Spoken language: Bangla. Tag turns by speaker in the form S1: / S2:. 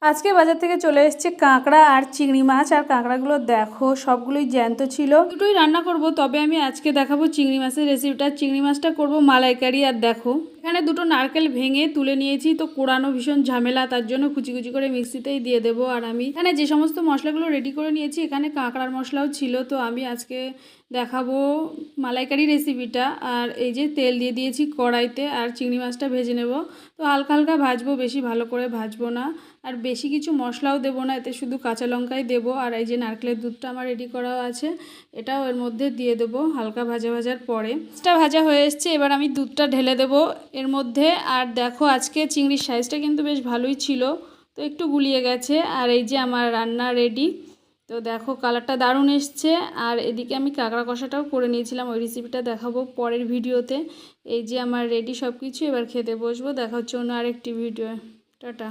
S1: আজকে বাজার থেকে চলে এসেছে কাঁকড়া আর চিংড়ি মাছ। আর কাঁকড়াগুলো দেখো সবগুলোই জ্যান্ত ছিল। দুটোই রান্না করব, তবে আমি আজকে দেখাবো চিংড়ি মাছের রেসিপিটা। চিংড়ি মাছটা করব মালাইকারি। আর দেখো এখানে দুটো নারকেল ভেঙে তুলে নিয়েছি, তো কোড়ানো ভীষণ ঝামেলা, তার জন্য কুচি কুচি করে মিক্সিতেই দিয়ে দেবো। আর আমি এখানে যে সমস্ত মশলাগুলো রেডি করে নিয়েছি, এখানে কাঁকড়ার মশলাও ছিল। তো আমি আজকে দেখাবো মালাইকারি রেসিপিটা। আর এই যে তেল দিয়ে দিয়েছি কড়াইতে, আর চিংড়ি মাছটা ভেজে নেব। তো হালকা হালকা ভাজবো, বেশি ভালো করে ভাজবো না। আর বেশি কিছু মশলাও দেবো না, এতে শুধু কাঁচা লঙ্কাই দেবো। আর এই যে নারকেলের দুধটা আমার রেডি করাও আছে, এটাও এর মধ্যে দিয়ে দেবো হালকা ভাজার পরে। মাছটা ভাজা হয়ে এসছে, এবার আমি দুধটা ঢেলে দেবো এর মধ্যে। আর দেখো আজকে চিংড়ির সাইজটা কিন্তু বেশ ভালোই ছিল, তো একটু গুলিয়ে গেছে। আর এই যে আমার রান্না রেডি। তো দেখো কালারটা দারুণ এসছে। আর এদিকে আমি কাঁকড়া কষাটাও করে নিয়েছিলাম, ওই রেসিপিটা দেখাবো পরের ভিডিওতে। এই যে আমার রেডি সব কিছু, এবার খেতে বসবো। দেখা হচ্ছে অন্য আরেকটি ভিডিও। টাটা।